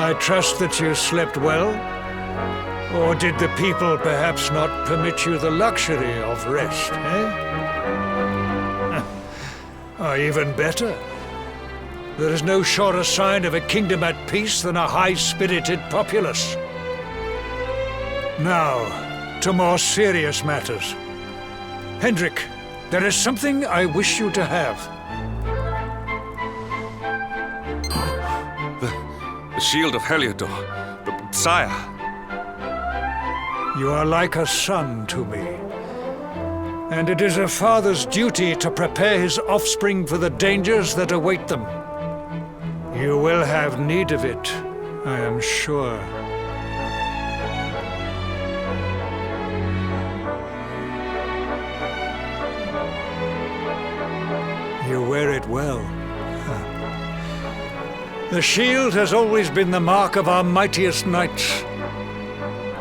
I trust that you slept well. Or did the people perhaps not permit you the luxury of rest, Or even better, there is no surer sign of a kingdom at peace than a high-spirited populace. Now, to more serious matters. Hendrik, there is something I wish you to have. The shield of Heliodor. Sire. You are like a son to me. And it is a father's duty to prepare his offspring for the dangers that await them. You will have need of it, I am sure. You wear it well. The shield has always been the mark of our mightiest knights.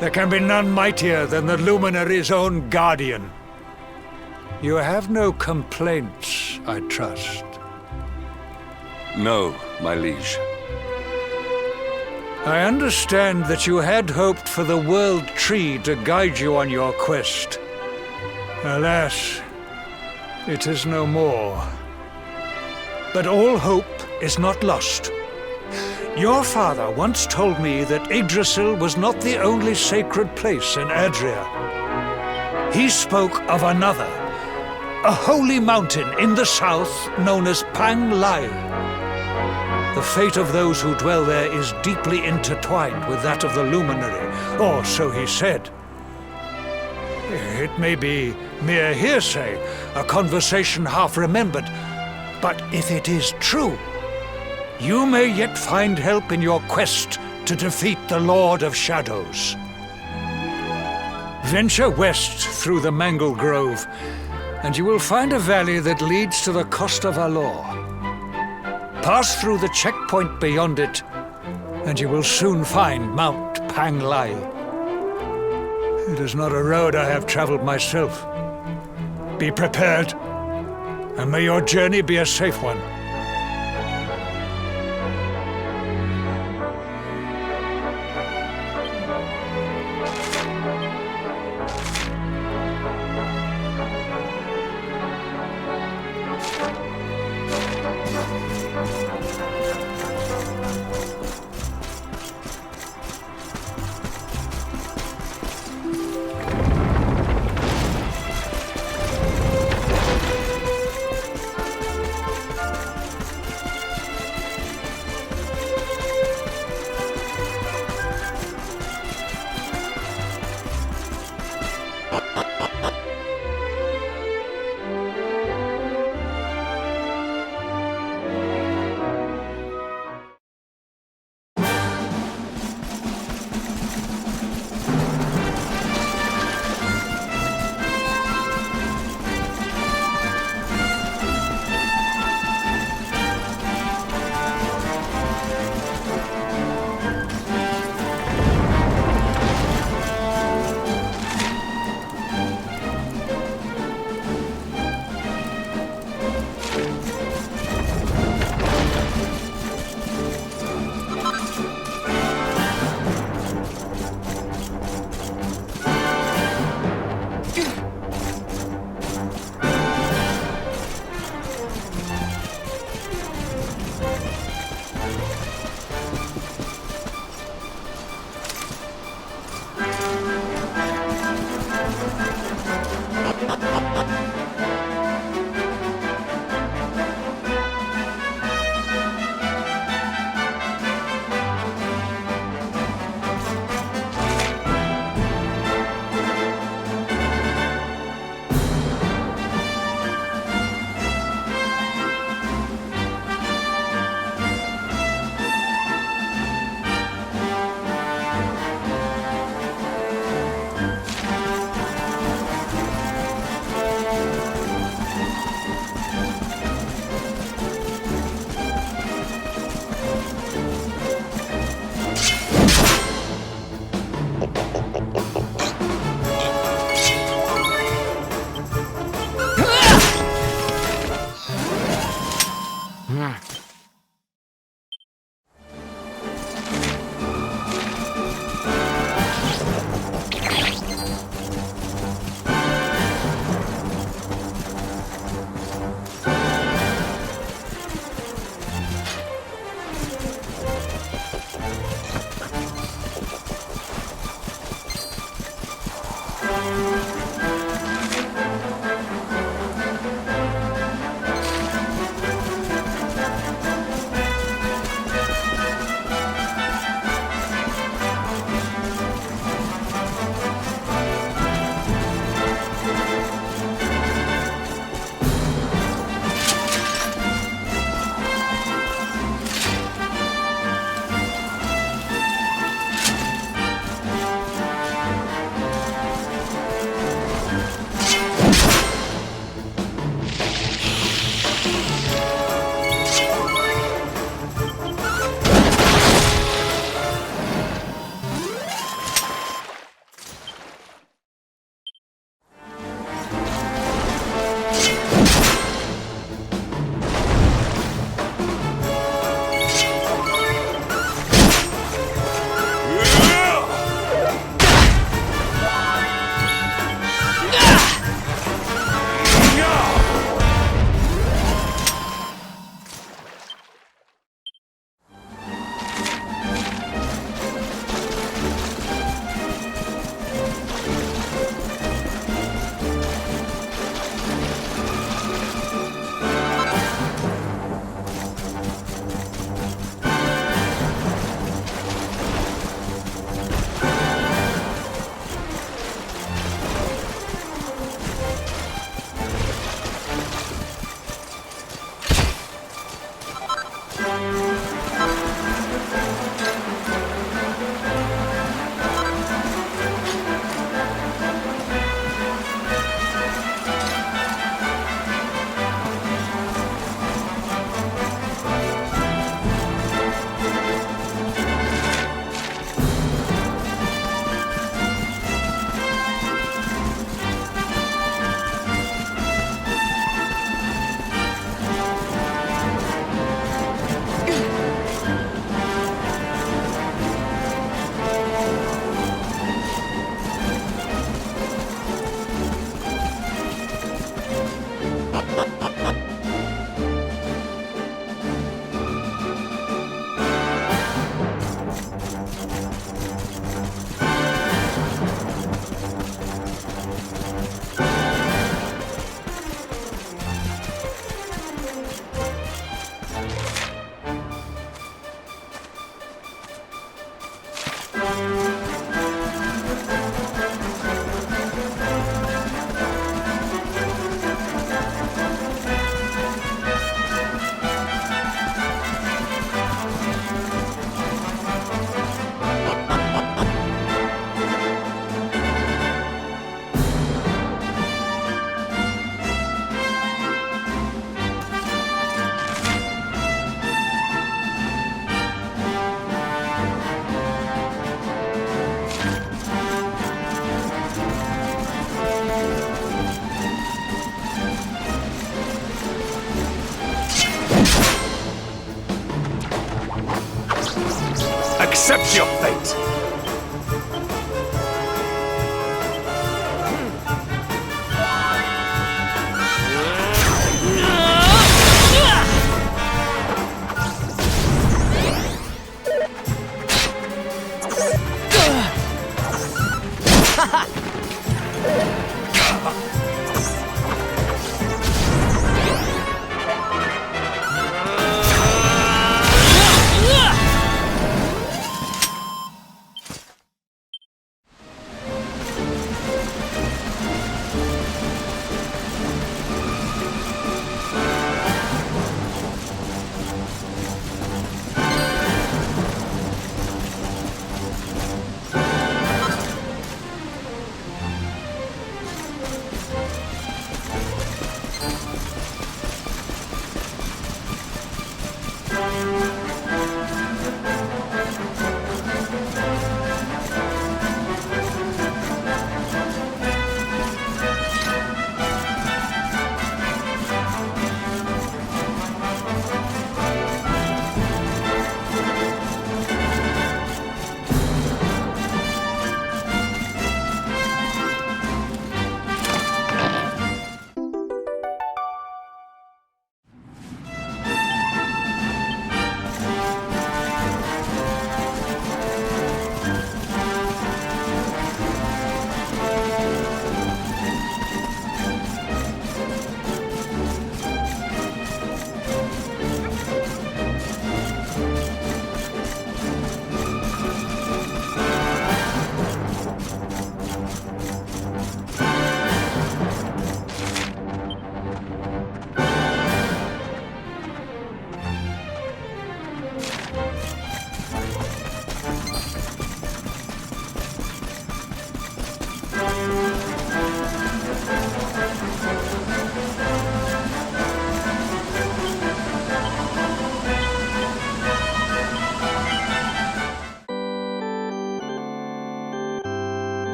There can be none mightier than the Luminary's own guardian. You have no complaints, I trust. No, my liege. I understand that you had hoped for the World Tree to guide you on your quest. Alas, it is no more. But all hope is not lost. Your father once told me that Yggdrasil was not the only sacred place in Adria. He spoke of another, a holy mountain in the south known as Pang Lai. The fate of those who dwell there is deeply intertwined with that of the Luminary, or so he said. It may be mere hearsay, a conversation half remembered, but if it is true, you may yet find help in your quest to defeat the Lord of Shadows. Venture west through the Mangle Grove, and you will find a valley that leads to the Costa Valor. Pass through the checkpoint beyond it, and you will soon find Mount Pang Lai. It is not a road I have traveled myself. Be prepared, and may your journey be a safe one. accept your fate!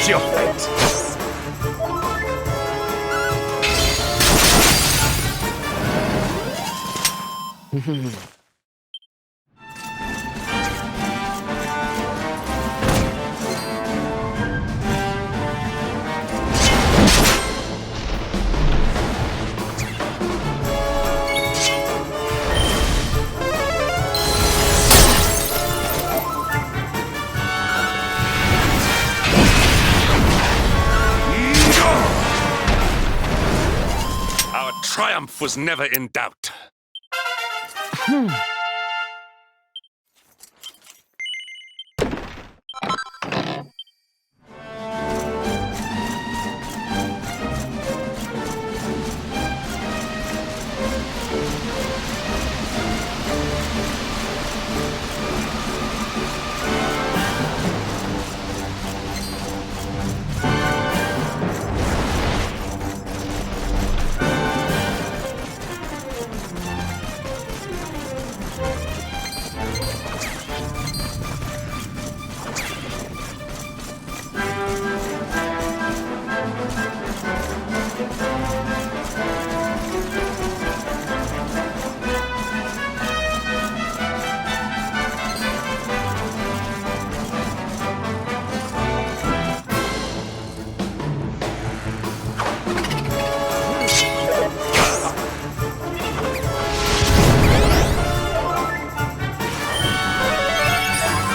Trust your fate. Our triumph was never in doubt.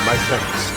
My thanks.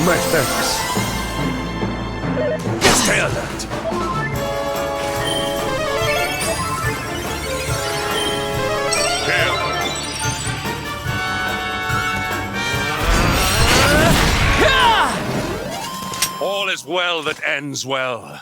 My thanks. Stay alert. Here. All is well that ends well.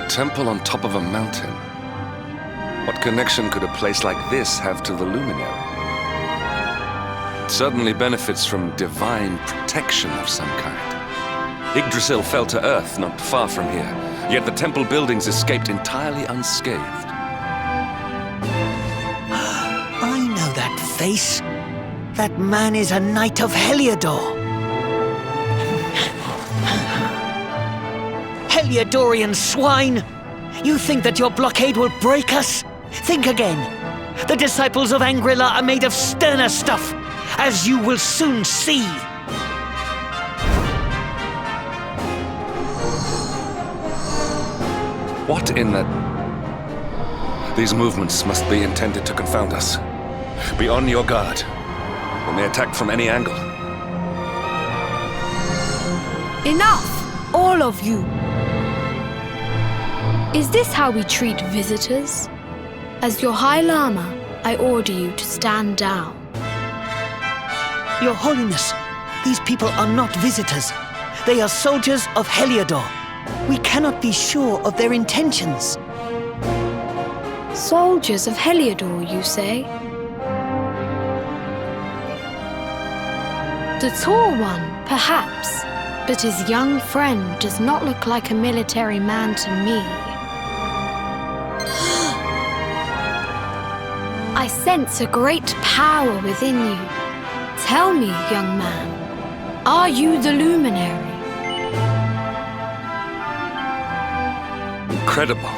Temple on top of a mountain. What connection could a place like this have to the luminary? It certainly benefits from divine protection of some kind. Yggdrasil fell to earth not far from here, yet the temple buildings escaped entirely unscathed. I know that face. That man is a knight of Heliodor. Heliodorian swine! You think that your blockade will break us? Think again. The disciples of Angrila are made of sterner stuff, as you will soon see. What in the... These movements must be intended to confound us. Be on your guard. We may attack from any angle. Enough, all of you. Is this how we treat visitors? As your High Lama, I order you to stand down. Your Holiness, these people are not visitors. They are soldiers of Heliodor. We cannot be sure of their intentions. Soldiers of Heliodor, you say? The tall one, perhaps, but his young friend does not look like a military man to me. I sense a great power within you. Tell me, young man, are you the luminary? Incredible.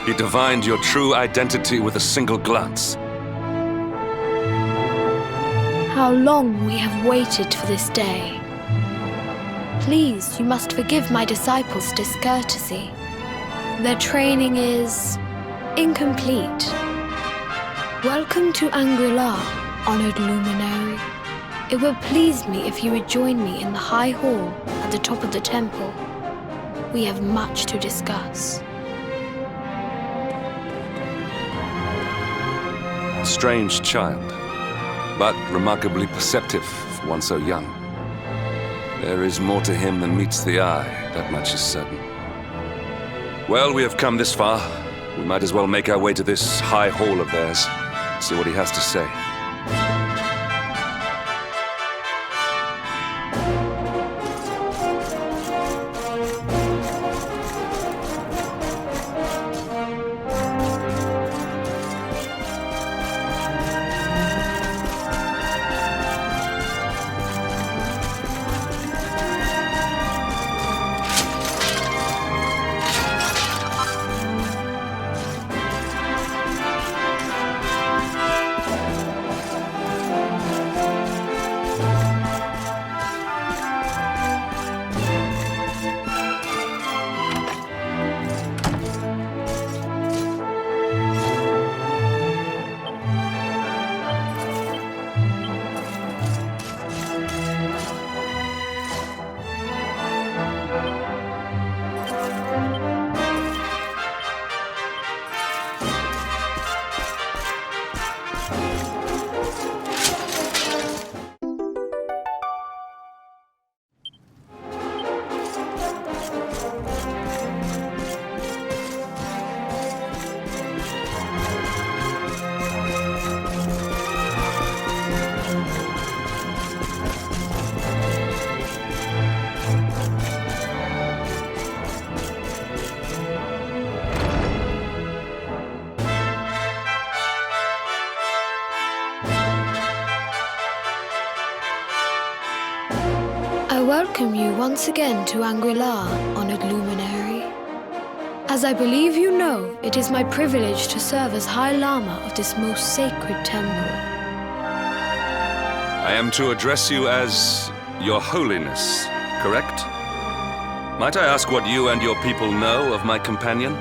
He divined your true identity with a single glance. How long we have waited for this day. Please, you must forgive my disciples' discourtesy. Their training is incomplete. Welcome to Angrila, honored luminary. It will please me if you would join me in the high hall at the top of the temple. We have much to discuss. Strange child, but remarkably perceptive for one so young. There is more to him than meets the eye, that much is certain. Well, we have come this far. We might as well make our way to this high hall of theirs, see what he has to say. I welcome you once again to Angrila, honored luminary. As I believe you know, it is my privilege to serve as High Lama of this most sacred temple. I am to address you as Your Holiness, correct? Might I ask what you and your people know of my companion?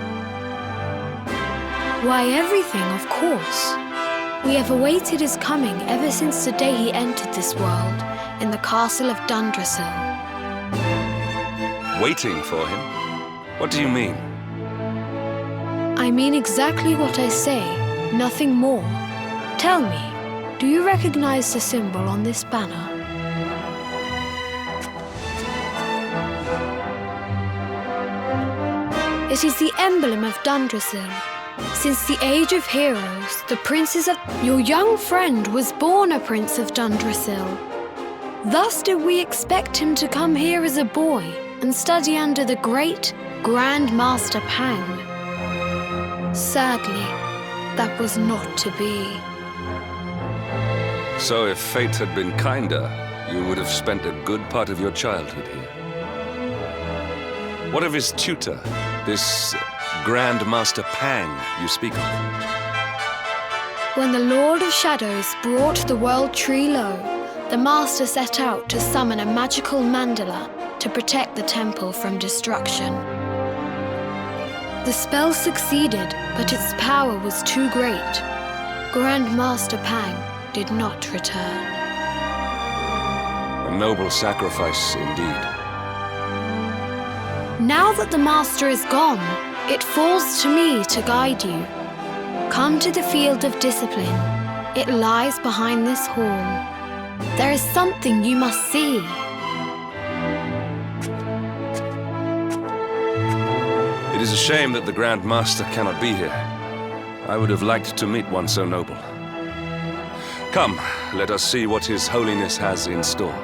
Why, everything, of course. We have awaited his coming ever since the day he entered this world, in the castle of Dundrasil. Waiting for him? What do you mean? I mean exactly what I say, nothing more. Tell me, do you recognize the symbol on this banner? It is the emblem of Dundrasil. Since the age of heroes, the princes of... Your young friend was born a prince of Dundrasil. Thus did we expect him to come here as a boy and study under the great Grand Master Pang. Sadly, that was not to be. So if fate had been kinder, you would have spent a good part of your childhood here. What of his tutor, this Grand Master Pang you speak of? When the Lord of Shadows brought the world tree low, the Master set out to summon a magical mandala to protect the temple from destruction. The spell succeeded, but its power was too great. Grand Master Pang did not return. A noble sacrifice indeed. Now that the Master is gone, it falls to me to guide you. Come to the field of discipline. It lies behind this hall. There is something you must see. It is a shame that the Grand Master cannot be here. I would have liked to meet one so noble. Come, let us see what His Holiness has in store.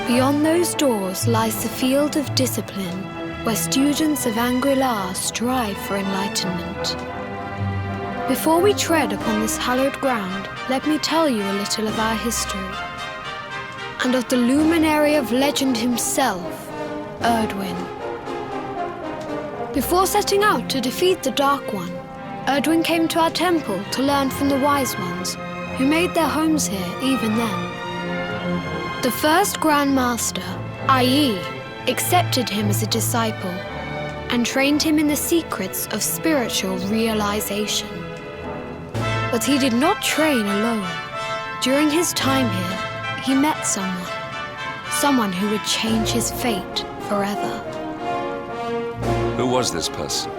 Beyond those doors lies the field of discipline, where students of Anguillar strive for enlightenment. Before we tread upon this hallowed ground, let me tell you a little of our history, and of the luminary of legend himself, Erdwin. Before setting out to defeat the Dark One, Erdwin came to our temple to learn from the Wise Ones, who made their homes here even then. The first Grand Master, Ai, accepted him as a disciple and trained him in the secrets of spiritual realization. But he did not train alone. During his time here, he met someone who would change his fate forever. Who was this person?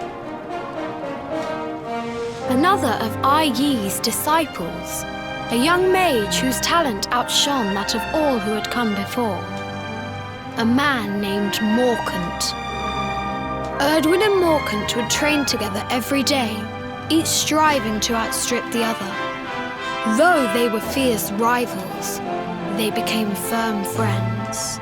Another of Ai's disciples, a young mage whose talent outshone that of all who had come before. A man named Morkant. Erdwin and Morkant would train together every day, each striving to outstrip the other. Though they were fierce rivals, they became firm friends.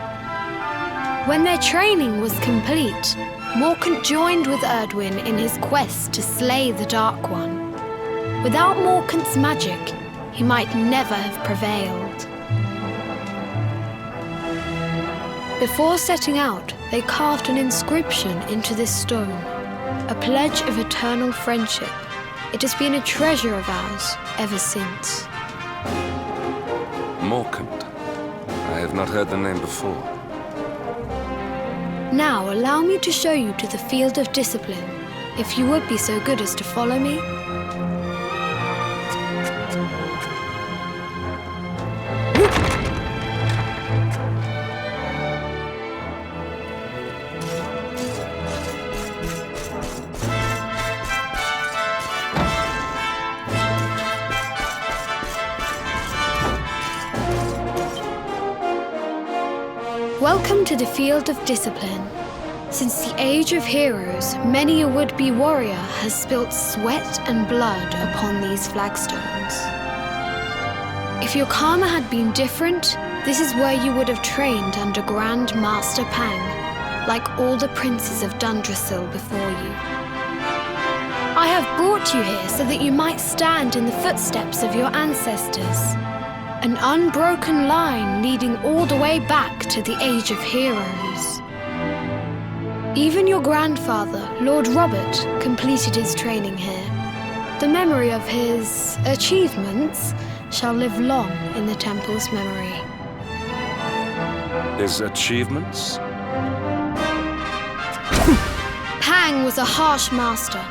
When their training was complete, Morkant joined with Erdwin in his quest to slay the Dark One. Without Morkant's magic, he might never have prevailed. Before setting out, they carved an inscription into this stone, a pledge of eternal friendship. It has been a treasure of ours ever since. Morkant. I have not heard the name before. Now allow me to show you to the field of discipline, if you would be so good as to follow me. Welcome to the field of discipline. Since the age of heroes, many a would-be warrior has spilt sweat and blood upon these flagstones. If your karma had been different, this is where you would have trained under Grand Master Pang, like all the princes of Dundrasil before you. I have brought you here so that you might stand in the footsteps of your ancestors. An unbroken line leading all the way back to the Age of Heroes. Even your grandfather, Lord Robert, completed his training here. The memory of his achievements shall live long in the temple's memory. His achievements? Pang was a harsh master.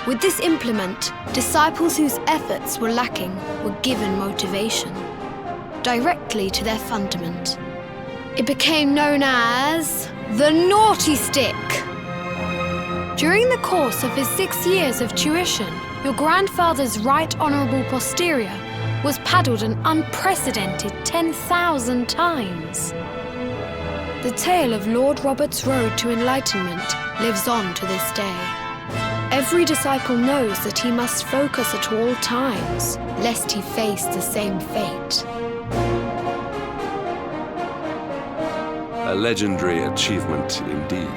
With this implement, disciples whose efforts were lacking were given motivation, directly to their fundament. It became known as the Naughty Stick. During the course of his 6 years of tuition, your grandfather's right honourable posterior was paddled an unprecedented 10,000 times. The tale of Lord Robert's road to enlightenment lives on to this day. Every disciple knows that he must focus at all times, lest he face the same fate. A legendary achievement indeed.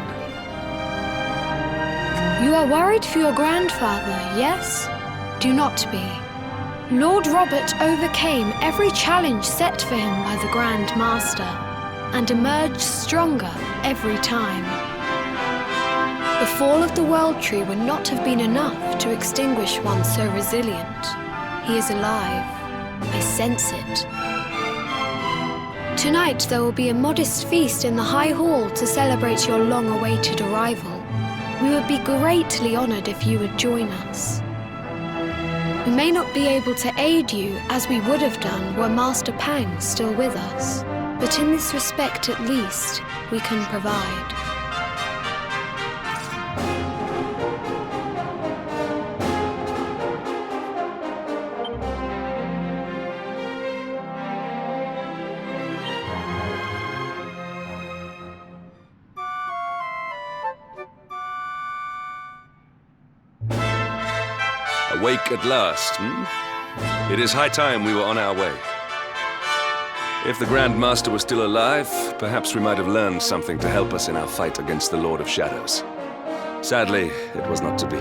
You are worried for your grandfather, yes? Do not be. Lord Robert overcame every challenge set for him by the Grand Master, and emerged stronger every time. The fall of the World Tree would not have been enough to extinguish one so resilient. He is alive. I sense it. Tonight there will be a modest feast in the High Hall to celebrate your long-awaited arrival. We would be greatly honored if you would join us. We may not be able to aid you as we would have done were Master Pang still with us, but in this respect at least, we can provide. Awake at last, It is high time we were on our way. If the Grand Master was still alive, perhaps we might have learned something to help us in our fight against the Lord of Shadows. Sadly, it was not to be.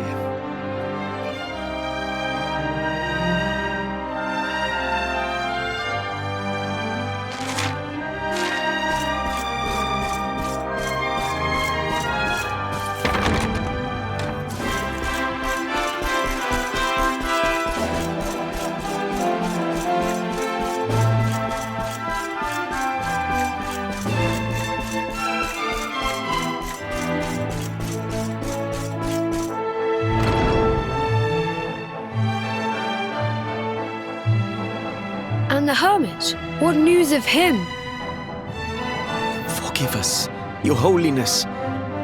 And the hermit, what news of him? Forgive us, Your Holiness.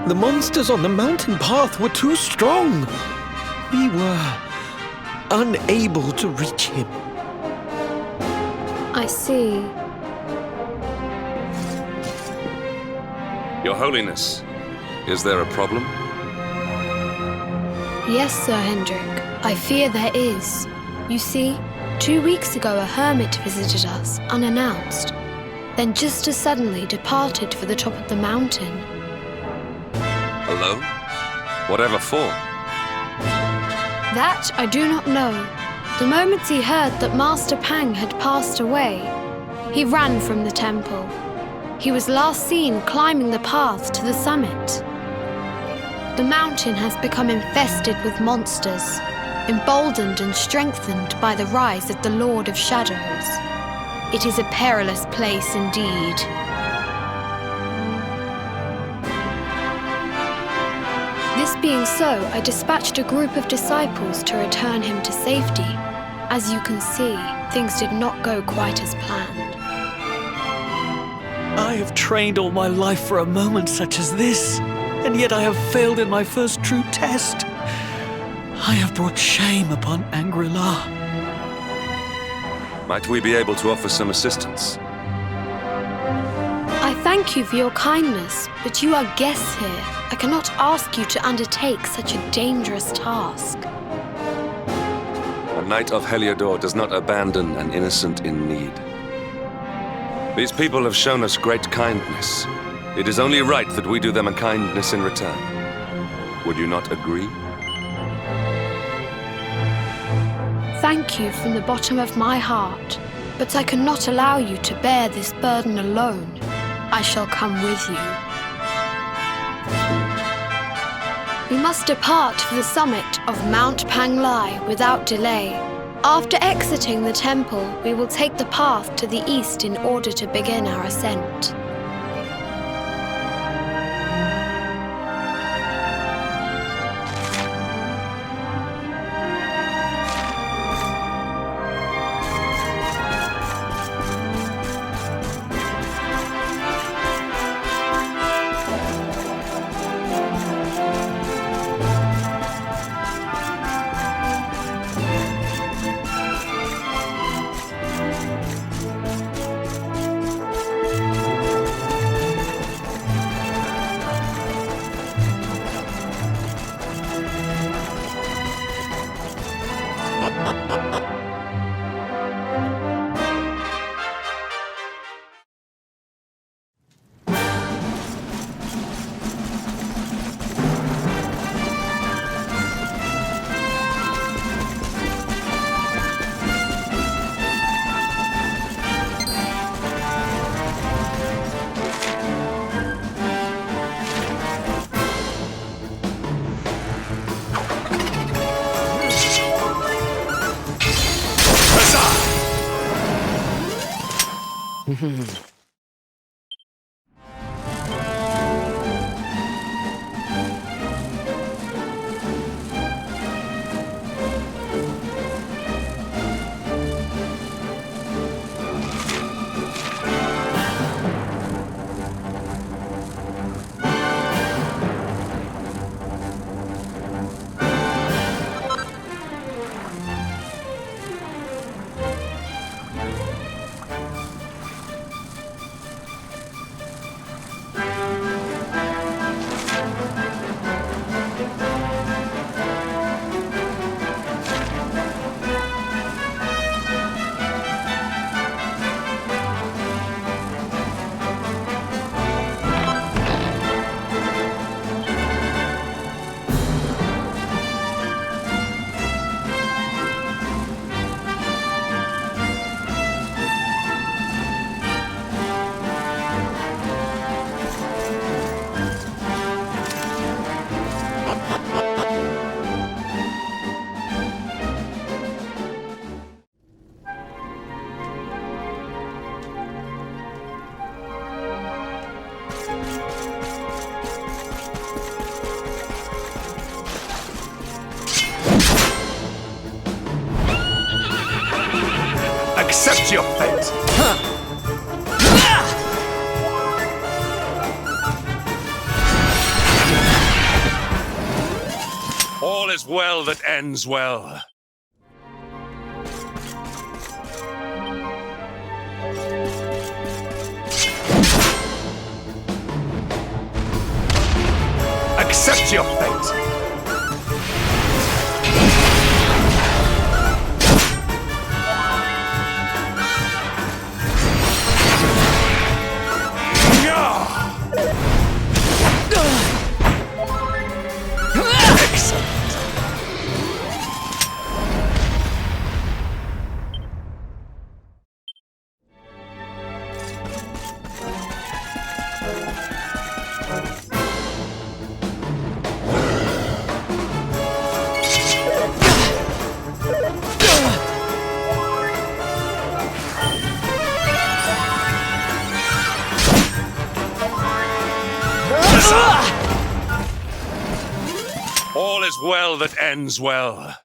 The monsters on the mountain path were too strong. We were unable to reach him. I see. Your Holiness, is there a problem? Yes, Sir Hendrik. I fear there is. You see, 2 weeks ago a hermit visited us, unannounced, then just as suddenly departed for the top of the mountain. Alone? Whatever for? That I do not know. The moment he heard that Master Pang had passed away, he ran from the temple. He was last seen climbing the path to the summit. The mountain has become infested with monsters, emboldened and strengthened by the rise of the Lord of Shadows. It is a perilous place indeed. This being so, I dispatched a group of disciples to return him to safety. As you can see, things did not go quite as planned. I have trained all my life for a moment such as this, and yet I have failed in my first true test. I have brought shame upon Angri-La. Might we be able to offer some assistance? I thank you for your kindness, but you are guests here. I cannot ask you to undertake such a dangerous task. A Knight of Heliodor does not abandon an innocent in need. These people have shown us great kindness. It is only right that we do them a kindness in return. Would you not agree? Thank you from the bottom of my heart, but I cannot allow you to bear this burden alone. I shall come with you. We must depart for the summit of Mount Panglai without delay. After exiting the temple, we will take the path to the east in order to begin our ascent. Accept your fate! All is well that ends well. Accept your fate! All is well that ends well.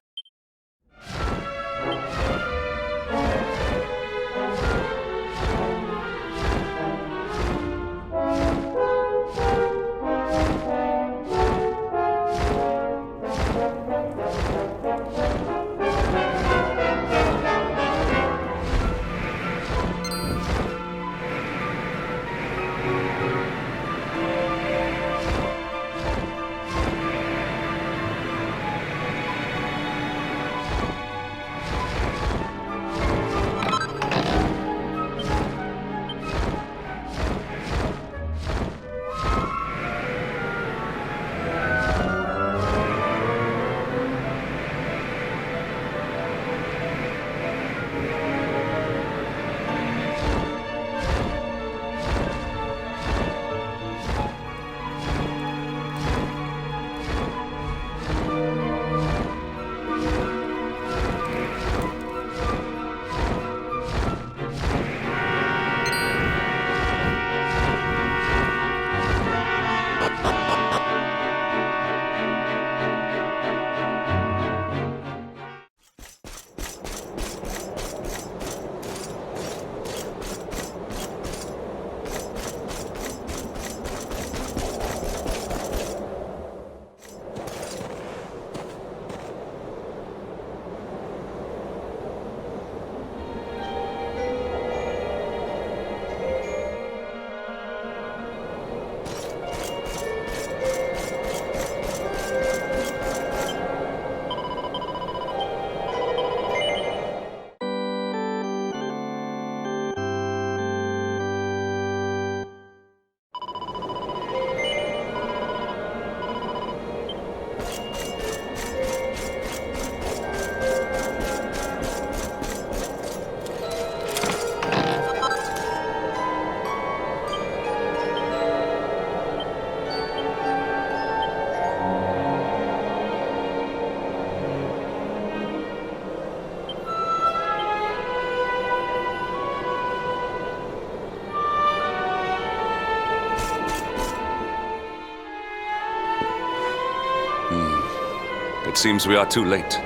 It seems we are too late.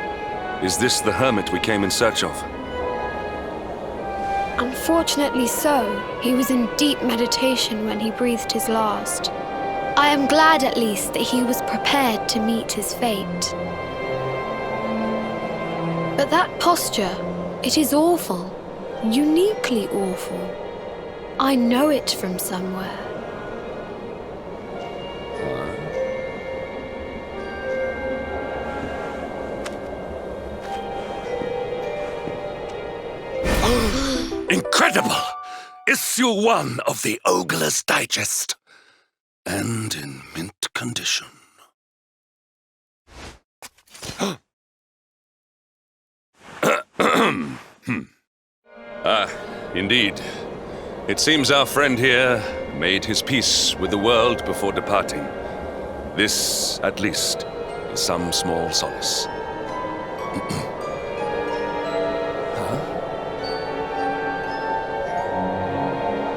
Is this the hermit we came in search of? Unfortunately so. He was in deep meditation when he breathed his last. I am glad at least that he was prepared to meet his fate. But that posture, it is awful. Uniquely awful. I know it from somewhere. Incredible! Issue 1 of the Ogler's Digest. And in mint condition. Indeed. It seems our friend here made his peace with the world before departing. This, at least, is some small solace.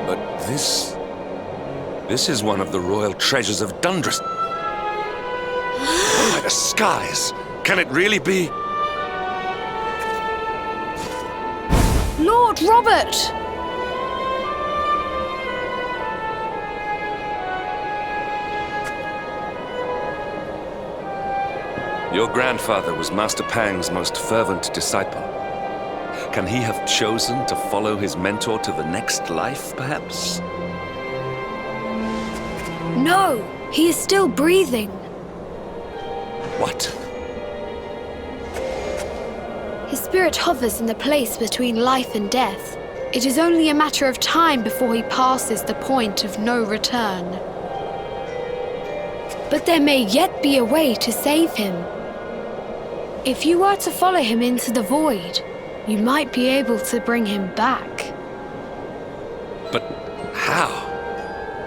But this is one of the royal treasures of Dundras. By the skies! Can it really be? Lord Robert! Your grandfather was Master Pang's most fervent disciple. Can he have chosen to follow his mentor to the next life, perhaps? No, he is still breathing. What? His spirit hovers in the place between life and death. It is only a matter of time before he passes the point of no return. But there may yet be a way to save him. If you were to follow him into the void, you might be able to bring him back. But how?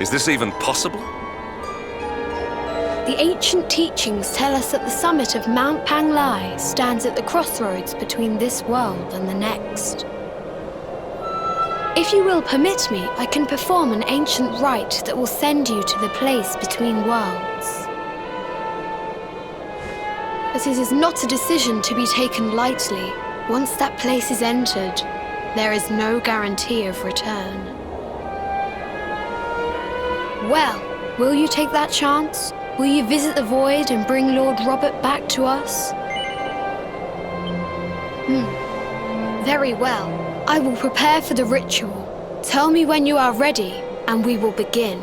Is this even possible? The ancient teachings tell us that the summit of Mount Panglai stands at the crossroads between this world and the next. If you will permit me, I can perform an ancient rite that will send you to the place between worlds. But it is not a decision to be taken lightly. Once that place is entered, there is no guarantee of return. Well, will you take that chance? Will you visit the void and bring Lord Robert back to us? Very well. I will prepare for the ritual. Tell me when you are ready, and we will begin.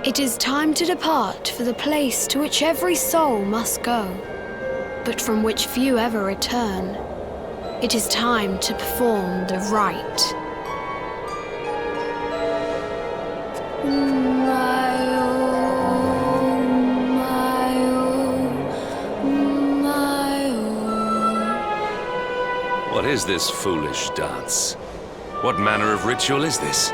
It is time to depart for the place to which every soul must go, but from which few ever return. It is time to perform the rite. What is this foolish dance? What manner of ritual is this?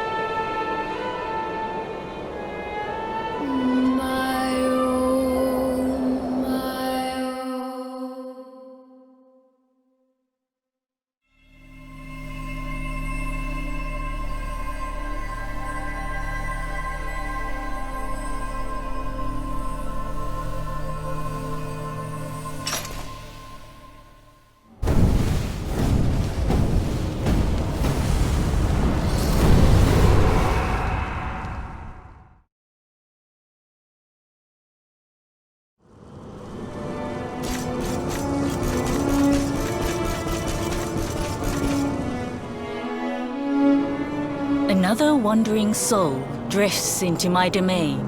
Another wandering soul drifts into my domain.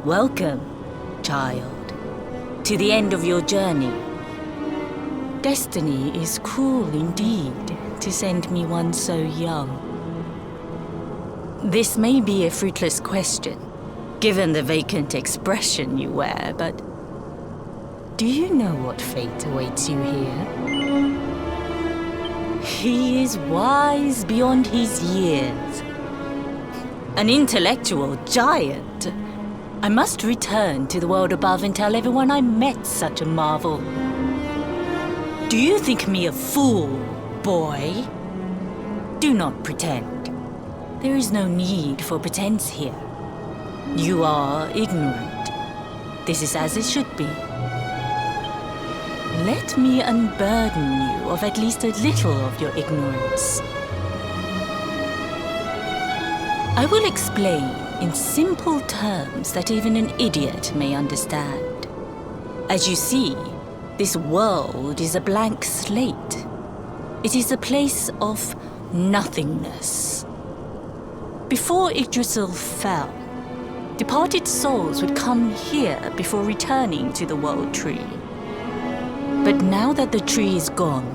Welcome, child, to the end of your journey. Destiny is cruel indeed to send me one so young. This may be a fruitless question, given the vacant expression you wear, but do you know what fate awaits you here? He is wise beyond his years. An intellectual giant. I must return to the world above and tell everyone I met such a marvel. Do you think me a fool, boy? Do not pretend. There is no need for pretense here. You are ignorant. This is as it should be. Let me unburden you of at least a little of your ignorance. I will explain in simple terms that even an idiot may understand. As you see, this world is a blank slate. It is a place of nothingness. Before Yggdrasil fell, departed souls would come here before returning to the World Tree. But now that the tree is gone,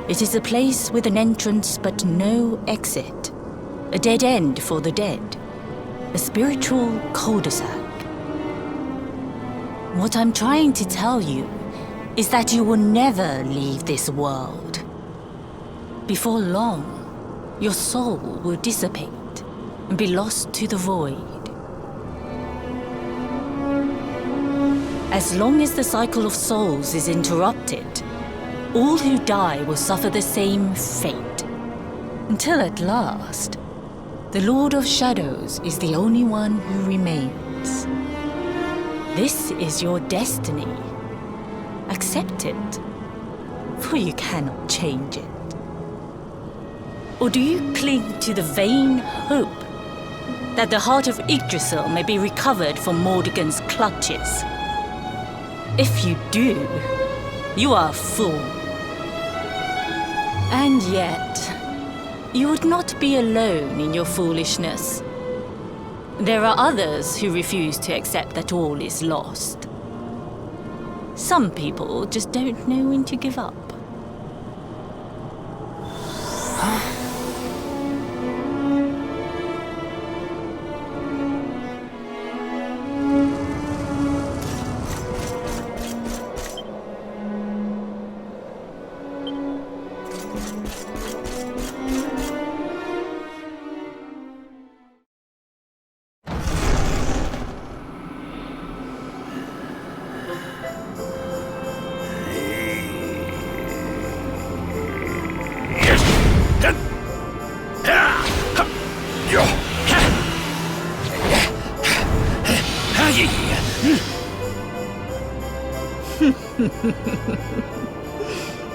it is a place with an entrance but no exit. A dead end for the dead. A spiritual cul-de-sac. What I'm trying to tell you is that you will never leave this world. Before long, your soul will dissipate and be lost to the void. As long as the cycle of souls is interrupted, all who die will suffer the same fate. Until at last, the Lord of Shadows is the only one who remains. This is your destiny. Accept it, for you cannot change it. Or do you cling to the vain hope that the heart of Yggdrasil may be recovered from Mordegon's clutches? If you do, you are a fool. And yet, you would not be alone in your foolishness. There are others who refuse to accept that all is lost. Some people just don't know when to give up.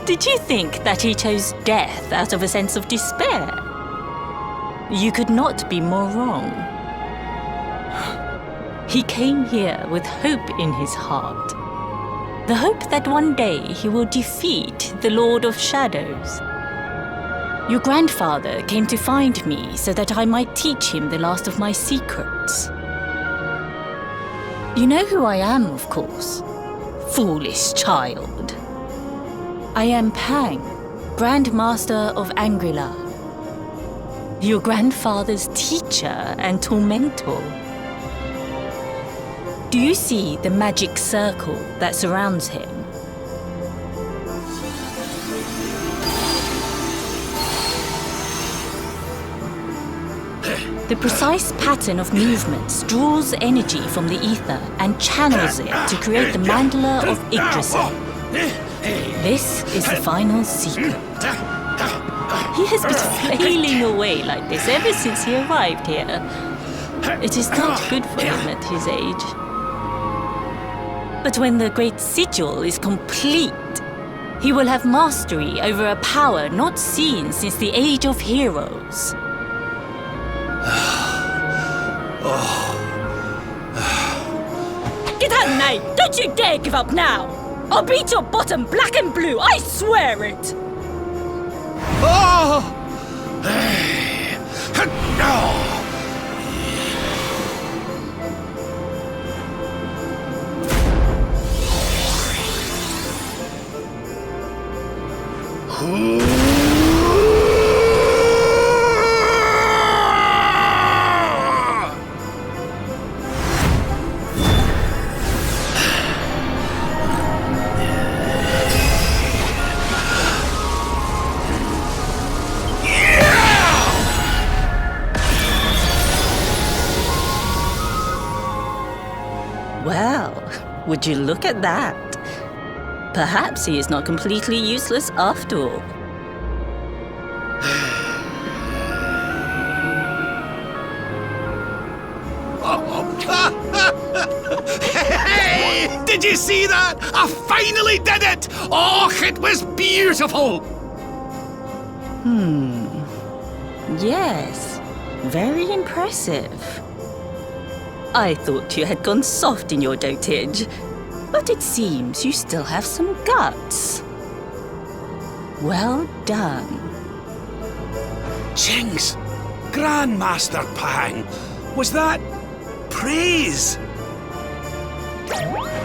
Did you think that he chose death out of a sense of despair? You could not be more wrong. He came here with hope in his heart. The hope that one day he will defeat the Lord of Shadows. Your grandfather came to find me so that I might teach him the last of my secrets. You know who I am, of course. Foolish child. I am Pang, Grand Master of Angrila. Your grandfather's teacher and tormentor. Do you see the magic circle that surrounds him? The precise pattern of movements draws energy from the ether and channels it to create the mandala of Yggdrasil. This is the final secret. He has been flailing away like this ever since he arrived here. It is not good for him at his age. But when the great sigil is complete, he will have mastery over a power not seen since the Age of Heroes. Get out, Nay! Don't you dare give up now! I'll beat your bottom black and blue, I swear it! Oh! Well, would you look at that? Perhaps he is not completely useless after all. Hey! Did you see that? I finally did it! Oh, it was beautiful! Yes, very impressive. I thought you had gone soft in your dotage, but it seems you still have some guts. Well done. Jinx! Grandmaster Pang! Was that praise?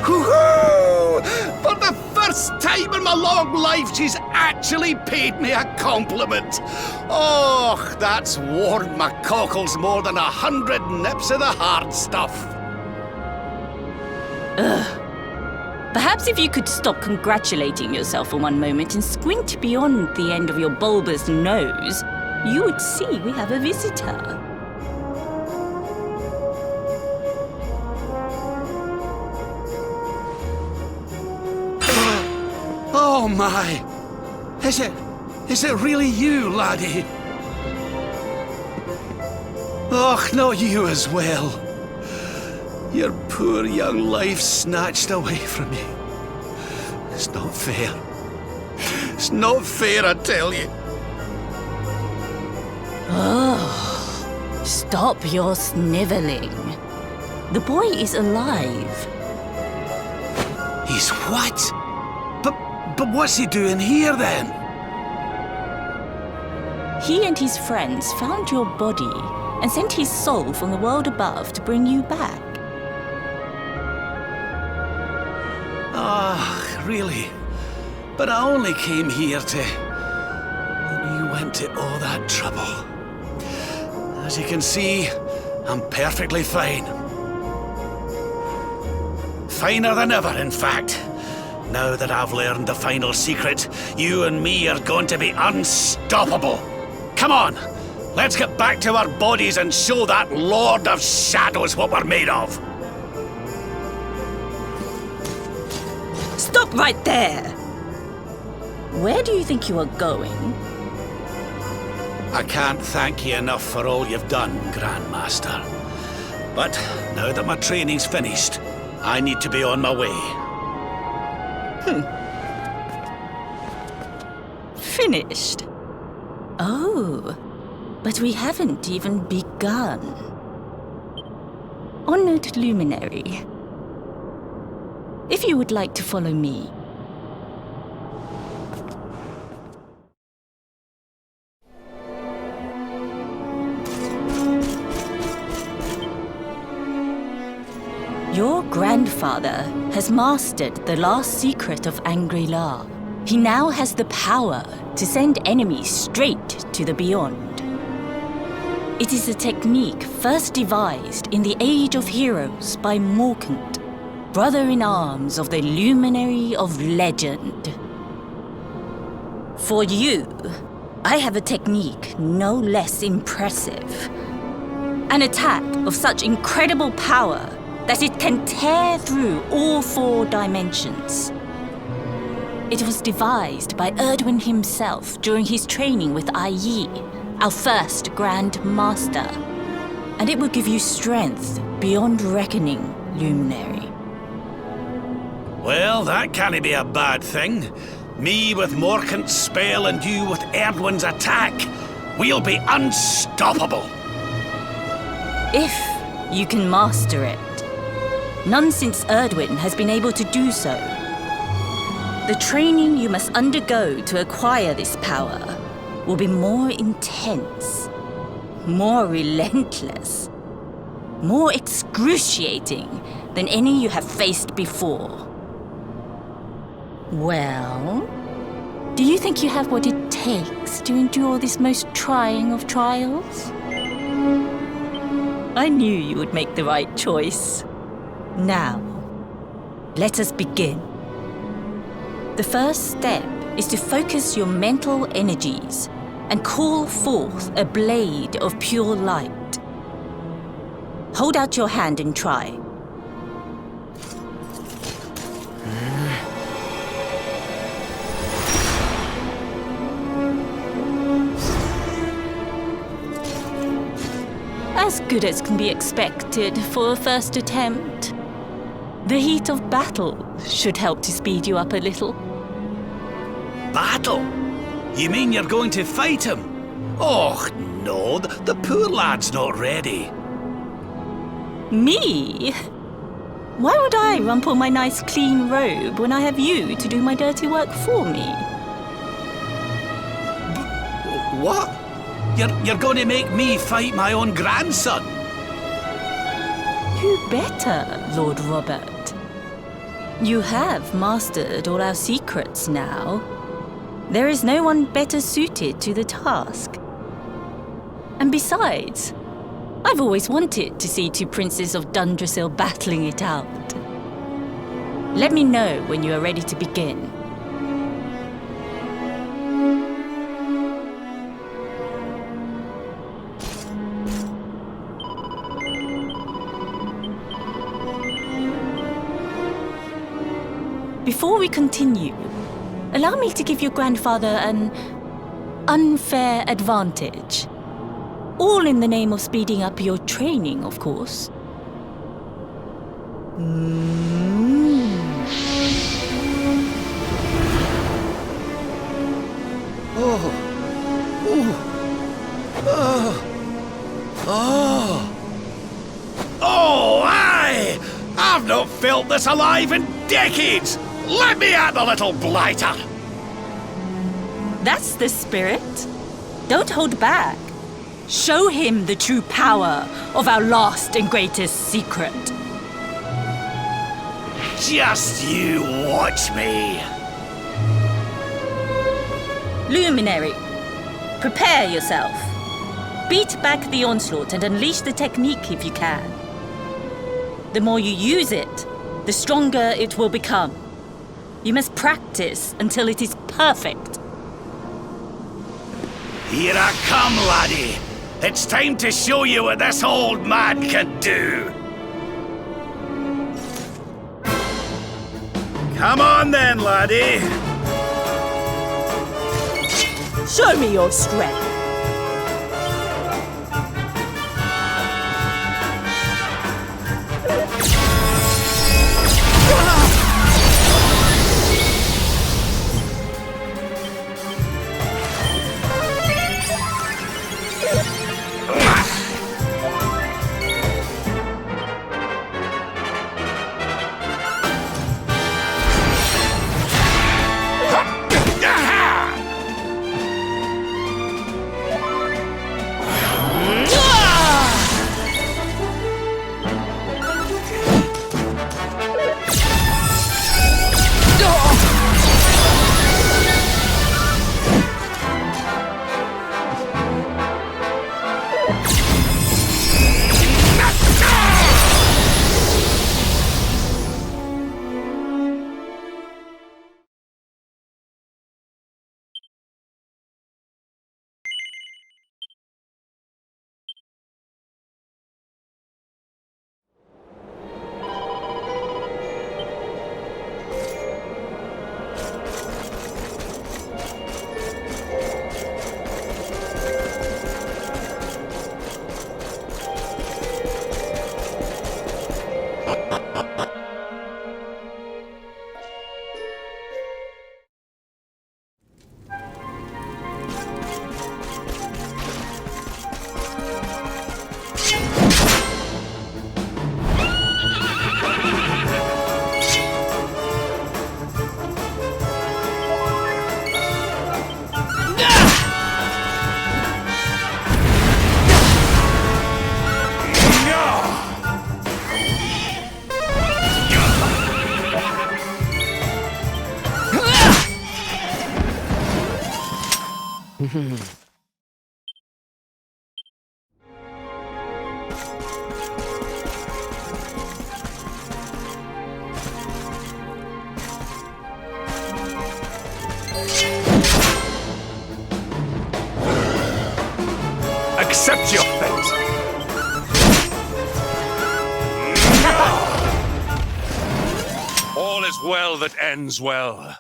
Hoo-hoo! For the first time in my long life, she's actually paid me a compliment. Oh, that's warmed my cockles more than 100 nips of the hard stuff. Perhaps if you could stop congratulating yourself for one moment and squint beyond the end of your bulbous nose, you would see we have a visitor. Oh my! Is it really you, laddie? Och, not you as well. Your poor young life snatched away from you. It's not fair. It's not fair, I tell you. Oh, stop your sniveling. The boy is alive. He's what? But what's he doing here then? He and his friends found your body and sent his soul from the world above to bring you back. Ah, really? But I only came here to... And you went to all that trouble. As you can see, I'm perfectly fine. Finer than ever, in fact. Now that I've learned the final secret, you and me are going to be unstoppable. Come on, let's get back to our bodies and show that Lord of Shadows what we're made of. Stop right there! Where do you think you are going? I can't thank you enough for all you've done, Grandmaster. But now that my training's finished, I need to be on my way. Finished? Oh, but we haven't even begun. Honored Luminary, if you would like to follow me. Your grandfather has mastered the last secret of Angri-La. He now has the power to send enemies straight to the beyond. It is a technique first devised in the Age of Heroes by Morkant, brother-in-arms of the Luminary of Legend. For you, I have a technique no less impressive. An attack of such incredible power that it can tear through all 4 dimensions. It was devised by Erdwin himself during his training with Yi, our first Grand Master. And it will give you strength beyond reckoning, Luminary. Well, that can't be a bad thing. Me with Morkant's spell and you with Erdwin's attack. We'll be unstoppable. If you can master it. None since Erdwin has been able to do so. The training you must undergo to acquire this power will be more intense, more relentless, more excruciating than any you have faced before. Well, do you think you have what it takes to endure this most trying of trials? I knew you would make the right choice. Now, let us begin. The first step is to focus your mental energies and call forth a blade of pure light. Hold out your hand and try. as good as can be expected for a first attempt. The heat of battle should help to speed you up a little. Battle? You mean you're going to fight him? Oh, no, the poor lad's not ready. Me? Why would I rumple my nice clean robe when I have you to do my dirty work for me? What? You're going to make me fight my own grandson? You better, Lord Robert. You have mastered all our secrets now. There is no one better suited to the task. And besides, I've always wanted to see two princes of Dundrasil battling it out. Let me know when you are ready to begin. Before we continue, allow me to give your grandfather an unfair advantage. All in the name of speeding up your training, of course. Oh, aye! I've not felt this alive in decades! Let me at the little blighter! That's the spirit. Don't hold back. Show him the true power of our last and greatest secret. Just you watch me! Luminary, prepare yourself. Beat back the onslaught and unleash the technique if you can. The more you use it, the stronger it will become. You must practice until it is perfect. Here I come, laddie. It's time to show you what this old man can do. Come on then, laddie. Show me your strength. Accept your fate. All is well that ends well.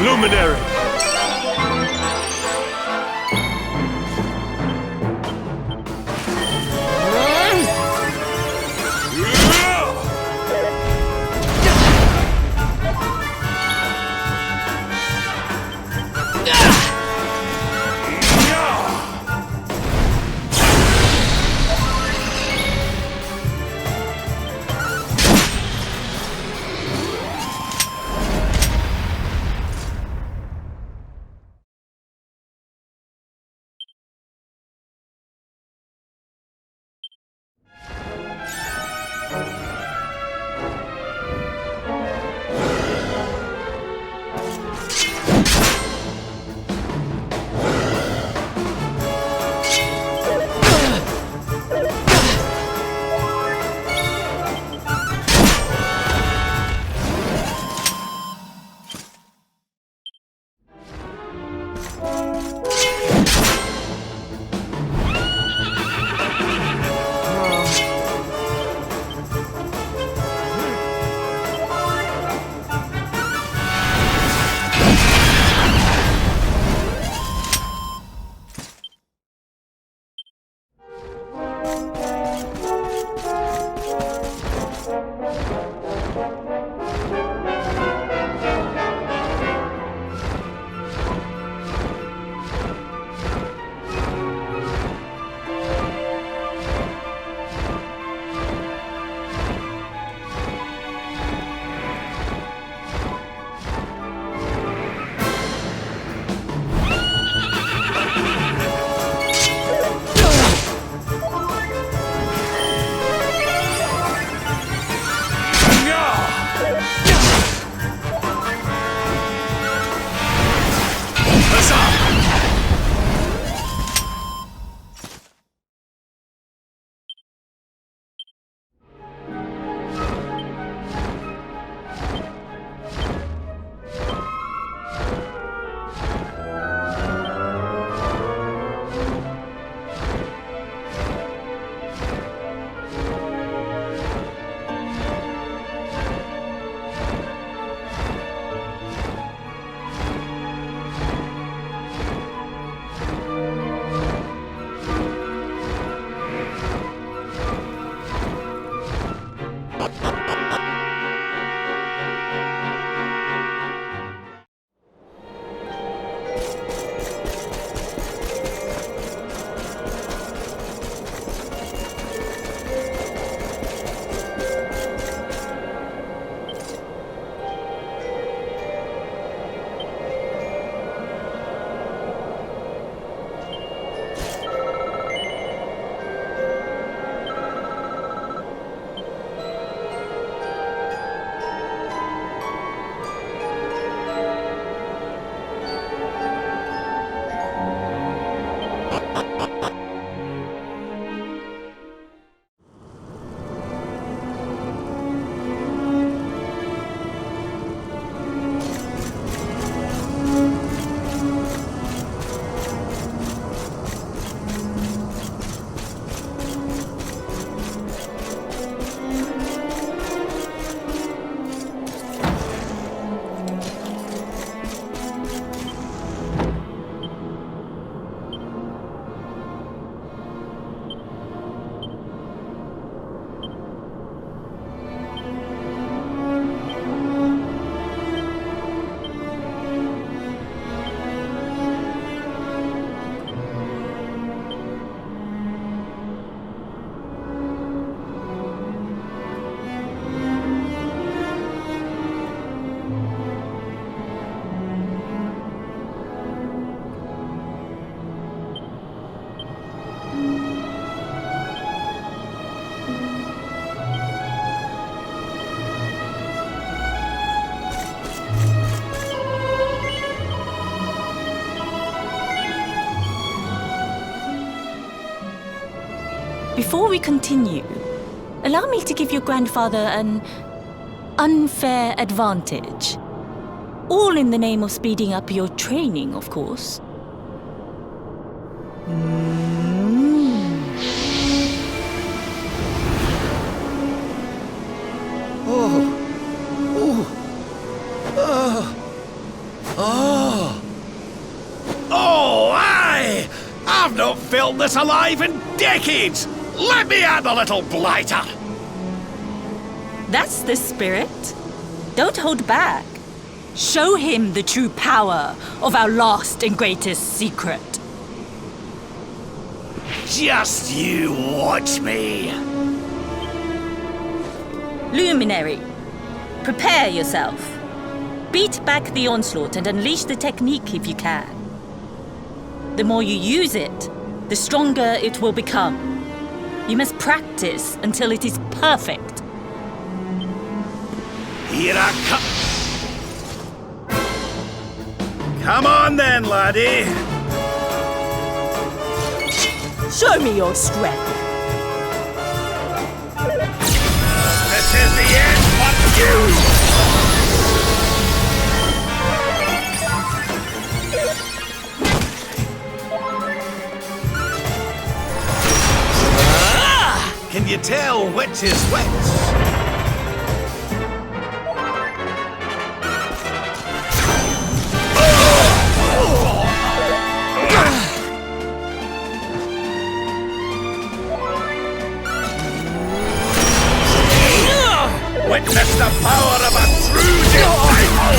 Luminary! Before we continue, allow me to give your grandfather an unfair advantage. All in the name of speeding up your training, of course. I've not felt this alive in decades! Let me at the little blighter! That's the spirit. Don't hold back. Show him the true power of our last and greatest secret. Just you watch me! Luminary, prepare yourself. Beat back the onslaught and unleash the technique if you can. The more you use it, the stronger it will become. You must practice until it is perfect. Here I come. Come on then, laddie. Show me your strength. This is the end for you! Can you tell which is which? Witness the power of a true disciple!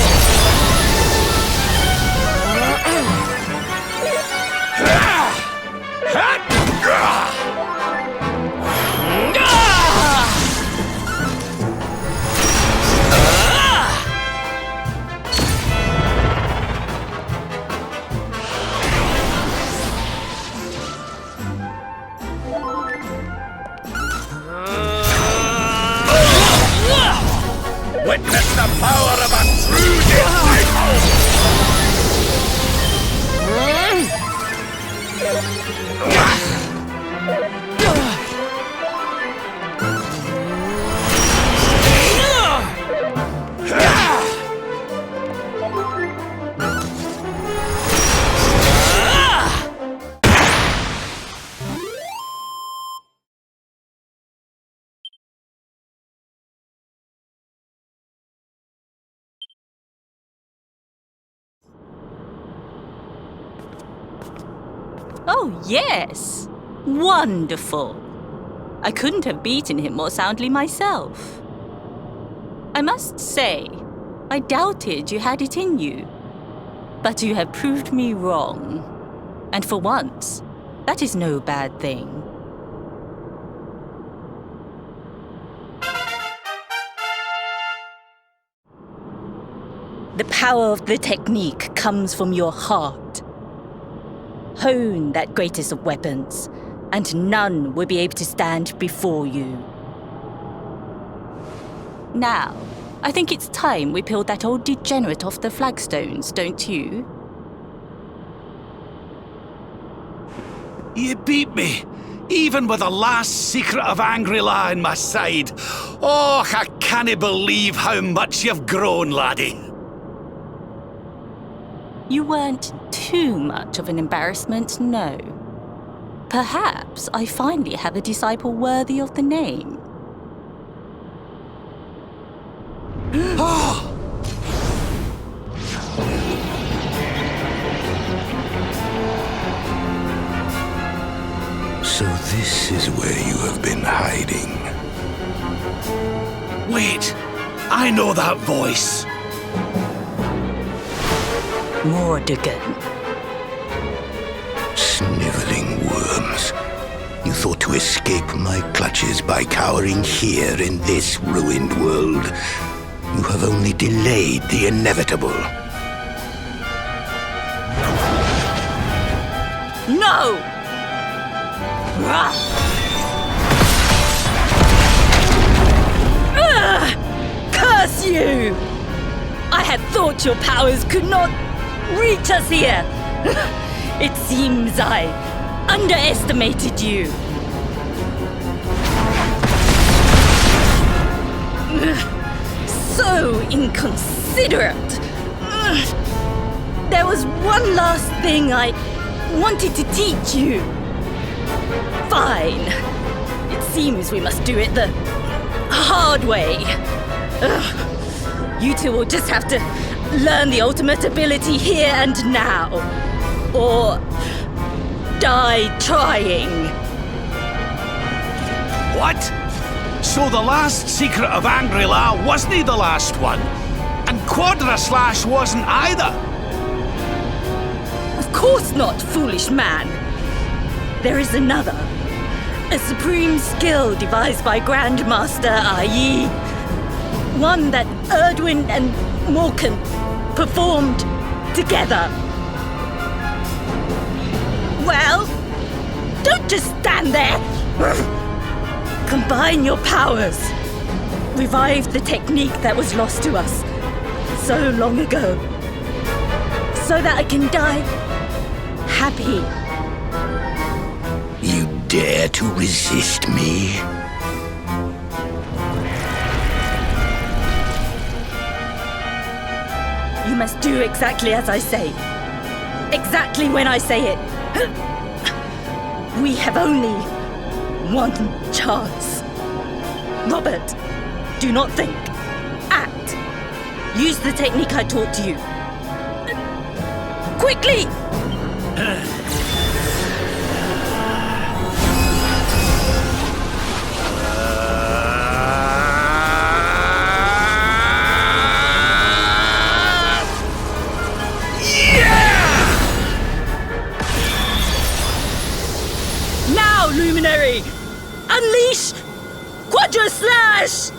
Witness the power of a true disciple! Oh, yes. Wonderful. I couldn't have beaten him more soundly myself. I must say, I doubted you had it in you. But you have proved me wrong. And for once, that is no bad thing. The power of the technique comes from your heart. Hone that greatest of weapons, and none will be able to stand before you. Now, I think it's time we peeled that old degenerate off the flagstones, don't you? You beat me, even with the last secret of Angry-La in my side. Oh, I can't believe how much you've grown, laddie. You weren't too much of an embarrassment, no. Perhaps I finally have a disciple worthy of the name. So this is where you have been hiding. Wait, I know that voice. Mordigan. Sniveling worms. You thought to escape my clutches by cowering here in this ruined world. You have only delayed the inevitable. No! Curse you! I had thought your powers could not reach us here. It seems I underestimated you. So inconsiderate. There was one last thing I wanted to teach you. Fine. It seems we must do it the hard way. You two will just have to learn the ultimate ability here and now. Or die trying. What? So the last secret of Angri-La wasn't the last one? And Quadra Slash wasn't either? Of course not, foolish man. There is another. A supreme skill devised by Grandmaster Yi. One that Erdwin and Morkan performed together. Well, don't just stand there. Combine your powers. Revive the technique that was lost to us so long ago. So that I can die happy. You dare to resist me? You must do exactly as I say. Exactly when I say it. We have only one chance. Robert, do not think. Act. Use the technique I taught to you. Quickly! Now, Luminary! Unleash Quadra Slash!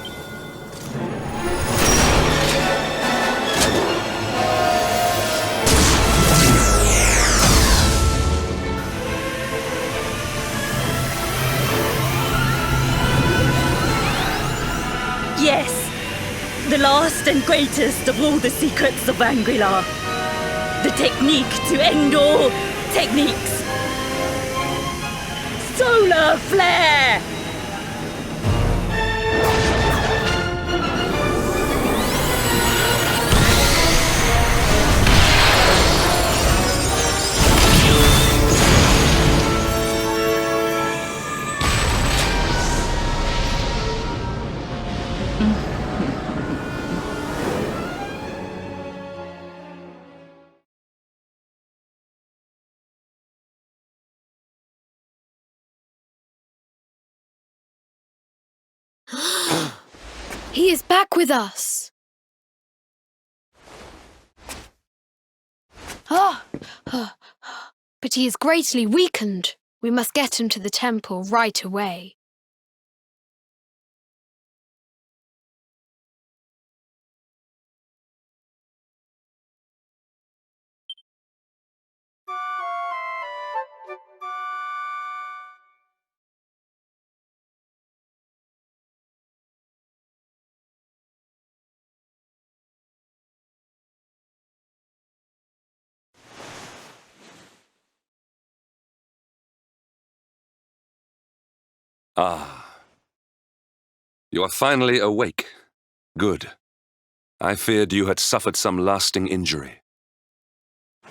Yes, the last and greatest of all the secrets of Angri-La. The technique to end all techniques. Solar Flare! He is back with us. But he is greatly weakened. We must get him to the temple right away. Ah. You are finally awake. Good. I feared you had suffered some lasting injury.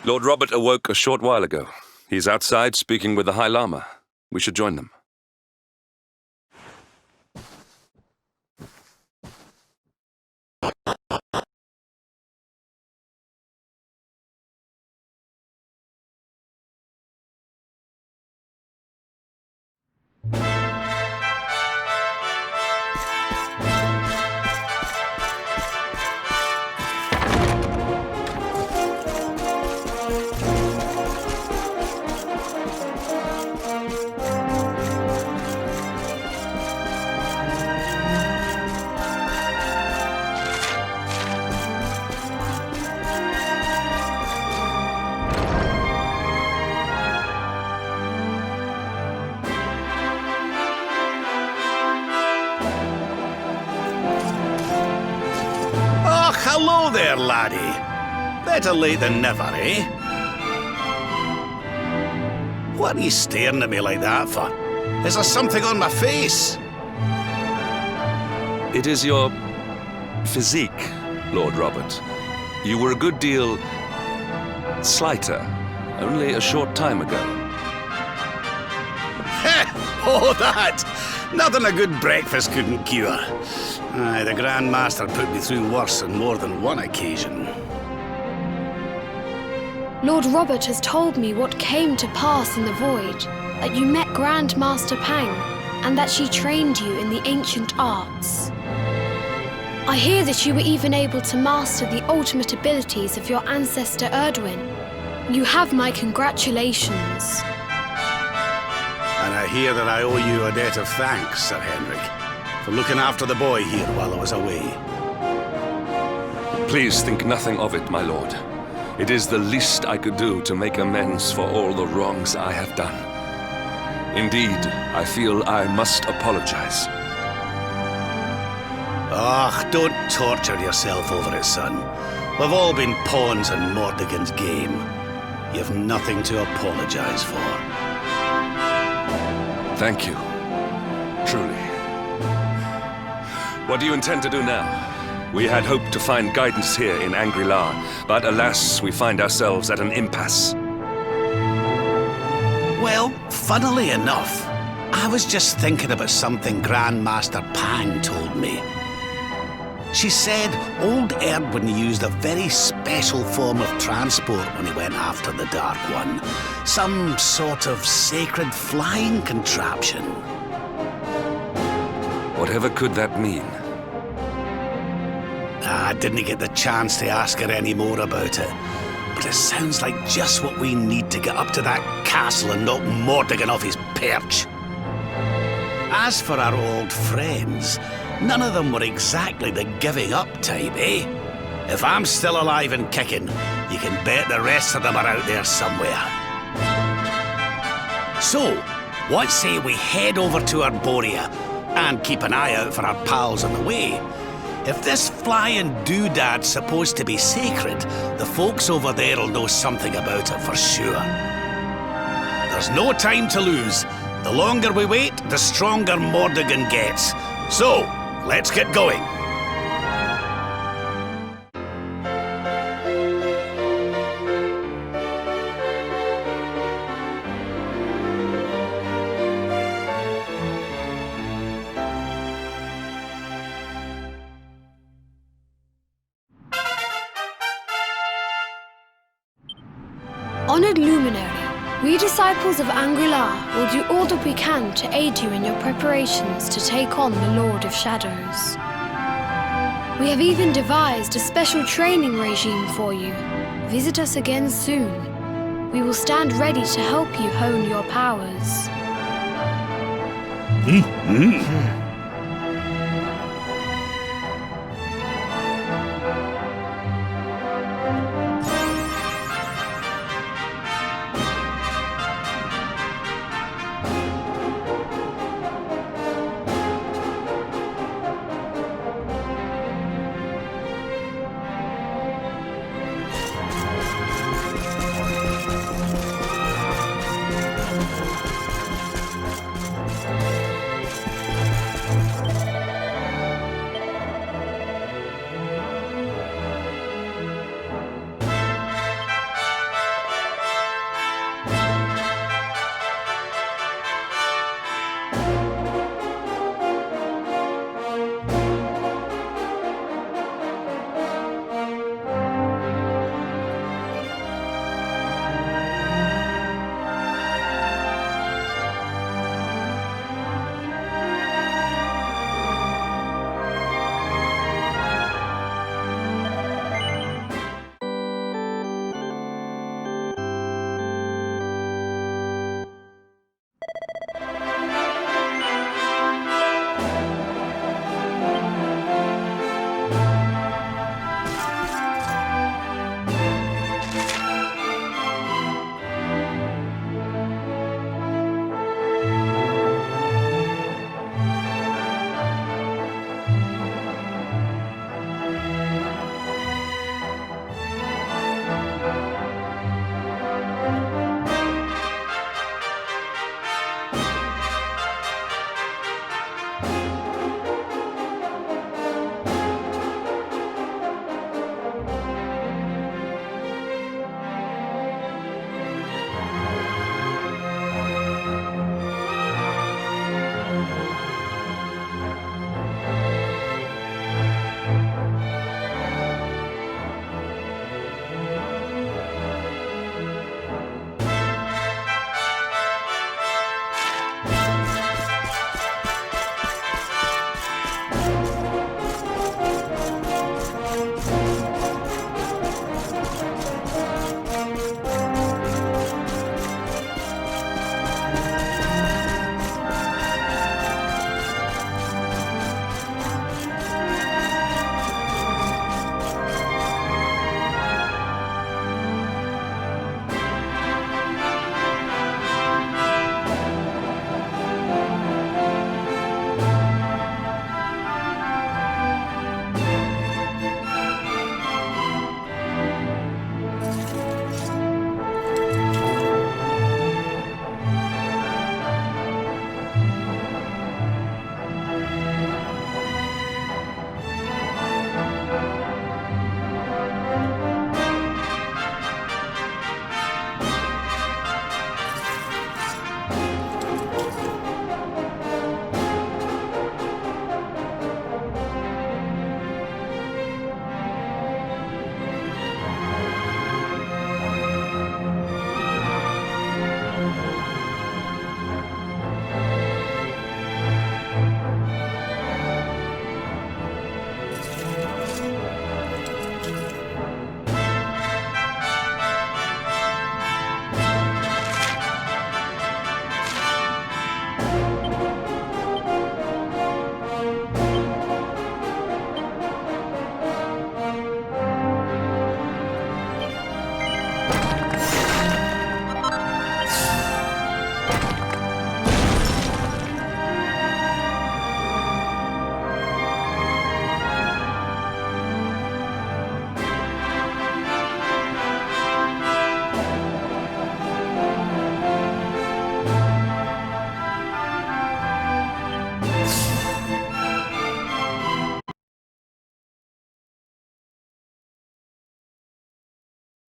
Lord Robert awoke a short while ago. He's outside speaking with the High Lama. We should join them. Hello there, laddie. Better late than never, eh? What are you staring at me like that for? Is there something on my face? It is your physique, Lord Robert. You were a good deal slighter only a short time ago. Oh, that! Nothing a good breakfast couldn't cure. Aye, the Grand Master put me through worse on more than one occasion. Lord Robert has told me what came to pass in the void, that you met Grandmaster Pang, and that she trained you in the ancient arts. I hear that you were even able to master the ultimate abilities of your ancestor Erdwin. You have my congratulations. And I hear that I owe you a debt of thanks, Sir Henrik, for looking after the boy here while I was away. Please think nothing of it, my lord. It is the least I could do to make amends for all the wrongs I have done. Indeed, I feel I must apologize. Don't torture yourself over it, son. We've all been pawns in Mordegon's game. You've nothing to apologize for. Thank you. Truly. What do you intend to do now? We had hoped to find guidance here in Angri-La, but alas, we find ourselves at an impasse. Well, funnily enough, I was just thinking about something Grandmaster Pang told me. She said old Erdwin used a very special form of transport when he went after the Dark One. Some sort of sacred flying contraption. Whatever could that mean? I didn't get the chance to ask her any more about it, but it sounds like just what we need to get up to that castle and knock Mordegon off his perch. As for our old friends, none of them were exactly the giving up type, eh? If I'm still alive and kicking, you can bet the rest of them are out there somewhere. So, what say we head over to Arborea and keep an eye out for our pals on the way? If this flying doodad's supposed to be sacred, the folks over there'll know something about it for sure. There's no time to lose. The longer we wait, the stronger Mordegon gets. So, let's get going. Honored Luminary, we disciples of Angri-La will do all that we can to aid you in your preparations to take on the Lord of Shadows. We have even devised a special training regime for you. Visit us again soon. We will stand ready to help you hone your powers.